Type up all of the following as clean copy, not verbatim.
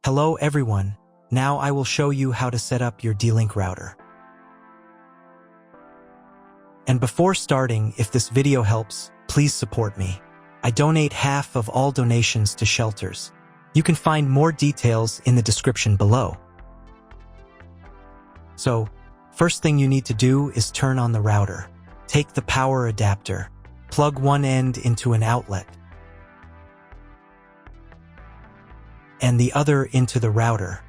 Hello everyone, now I will show you how to set up your D-Link router. And before starting, if this video helps, please support me. I donate half of all donations to shelters. You can find more details in the description below. So, first thing you need to do is turn on the router. Take the power adapter, plug one end into an outlet, and the other into the router.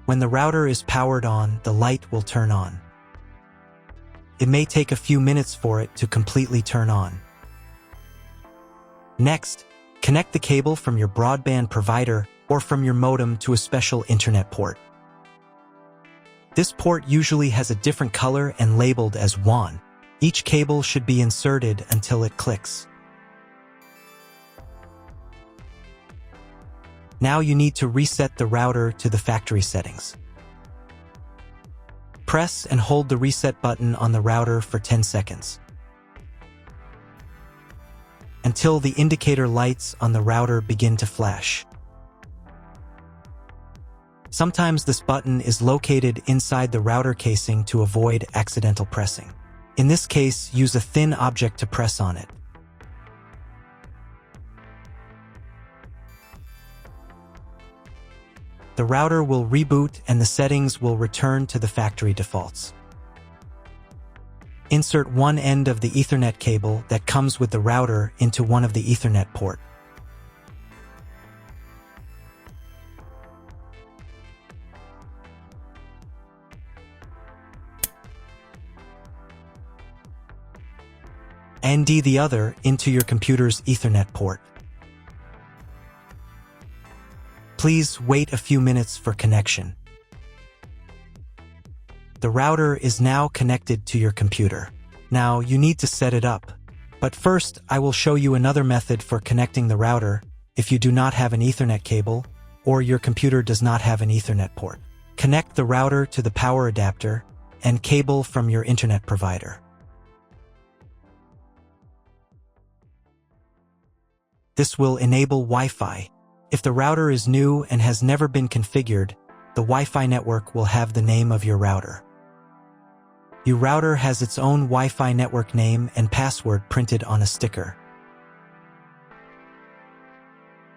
When the router is powered on, the light will turn on. It may take a few minutes for it to completely turn on. Next, connect the cable from your broadband provider or from your modem to a special internet port. This port usually has a different color and labeled as WAN. Each cable should be inserted until it clicks. Now you need to reset the router to the factory settings. Press and hold the reset button on the router for 10 seconds. Until the indicator lights on the router begin to flash. Sometimes this button is located inside the router casing to avoid accidental pressing. In this case, use a thin object to press on it. The router will reboot and the settings will return to the factory defaults. Insert one end of the Ethernet cable that comes with the router into one of the Ethernet port. And the other into your computer's Ethernet port. Please wait a few minutes for connection. The router is now connected to your computer. Now you need to set it up. But first, I will show you another method for connecting the router if you do not have an Ethernet cable or your computer does not have an Ethernet port. Connect the router to the power adapter and cable from your internet provider. This will enable Wi-Fi. If the router is new and has never been configured, the Wi-Fi network will have the name of your router. Your router has its own Wi-Fi network name and password printed on a sticker.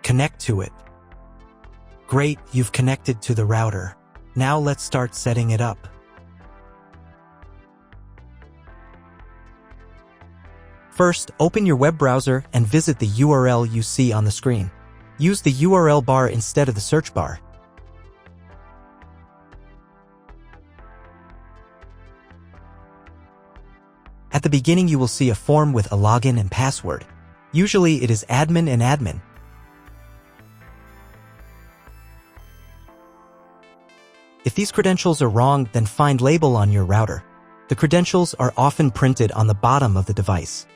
Connect to it. Great, you've connected to the router. Now let's start setting it up. First, open your web browser and visit the URL you see on the screen. Use the URL bar instead of the search bar. At the beginning, you will see a form with a login and password. Usually, it is admin and admin. If these credentials are wrong, then find label on your router. The credentials are often printed on the bottom of the device.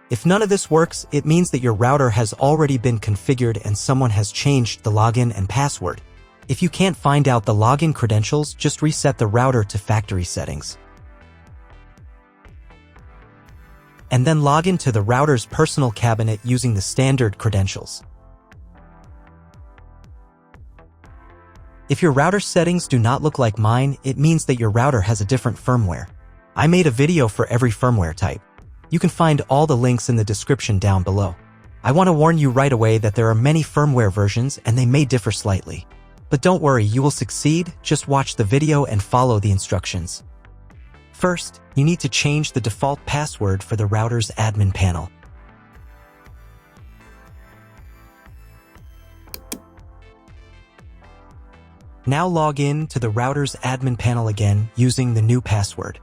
If none of this works, it means that your router has already been configured and someone has changed the login and password. If you can't find out the login credentials, just reset the router to factory settings. And then log into the router's personal cabinet using the standard credentials. If your router settings do not look like mine, it means that your router has a different firmware. I made a video for every firmware type. You can find all the links in the description down below. I want to warn you right away that there are many firmware versions and they may differ slightly. But don't worry, you will succeed, just watch the video and follow the instructions. First, you need to change the default password for the router's admin panel. Now log in to the router's admin panel again using the new password.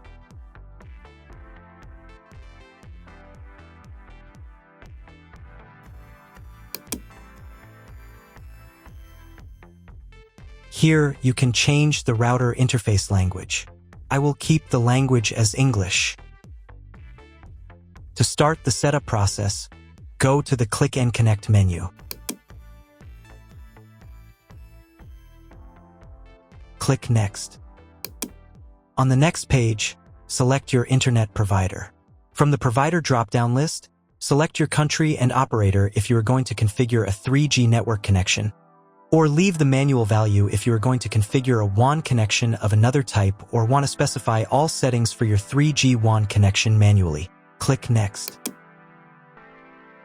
Here, you can change the router interface language. I will keep the language as English. To start the setup process, go to the Click and Connect menu. Click Next. On the next page, select your internet provider. From the provider drop-down list, select your country and operator if you are going to configure a 3G network connection, or leave the manual value if you are going to configure a WAN connection of another type or want to specify all settings for your 3G WAN connection manually. Click Next.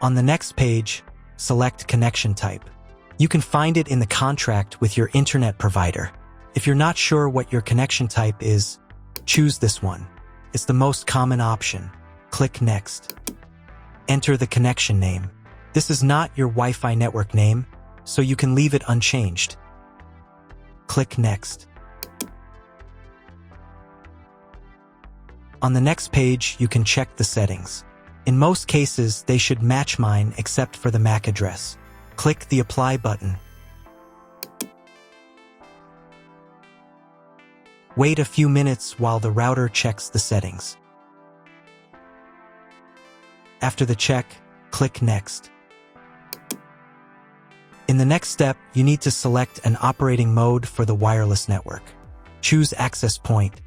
On the next page, select connection type. You can find it in the contract with your internet provider. If you're not sure what your connection type is, choose this one. It's the most common option. Click Next. Enter the connection name. This is not your Wi-Fi network name, so you can leave it unchanged. Click Next. On the next page, you can check the settings. In most cases, they should match mine except for the MAC address. Click the Apply button. Wait a few minutes while the router checks the settings. After the check, click Next. In the next step, you need to select an operating mode for the wireless network. Choose Access Point.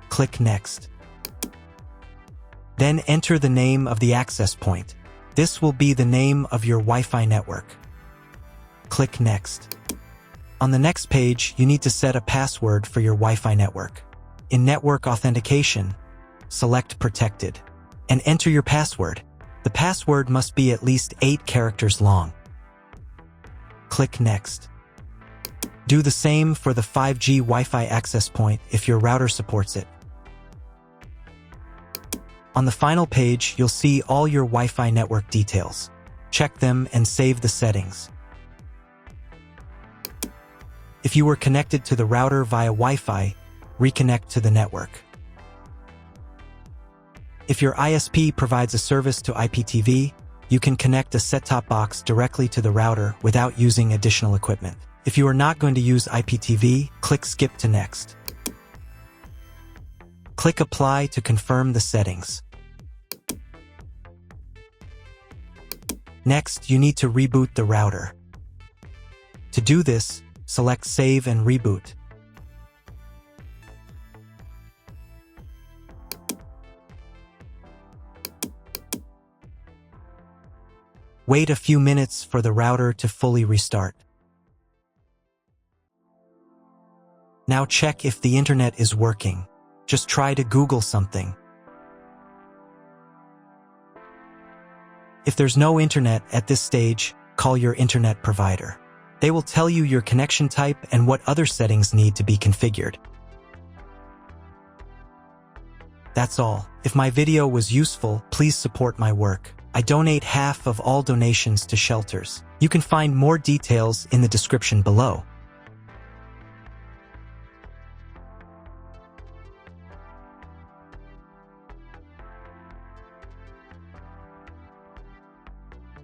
Click Next. Then enter the name of the access point. This will be the name of your Wi-Fi network. Click Next. On the next page, you need to set a password for your Wi-Fi network. In Network Authentication, select Protected and enter your password. The password must be at least 8 characters long. Click Next. Do the same for the 5G Wi-Fi access point if your router supports it. On the final page, you'll see all your Wi-Fi network details. Check them and save the settings. If you were connected to the router via Wi-Fi, reconnect to the network. If your ISP provides a service to IPTV, you can connect a set-top box directly to the router without using additional equipment. If you are not going to use IPTV, click Skip to Next. Click Apply to confirm the settings. Next, you need to reboot the router. To do this, select Save and Reboot. Wait a few minutes for the router to fully restart. Now check if the internet is working. Just try to Google something. If there's no internet at this stage, call your internet provider. They will tell you your connection type and what other settings need to be configured. That's all. If my video was useful, please support my work. I donate half of all donations to shelters. You can find more details in the description below.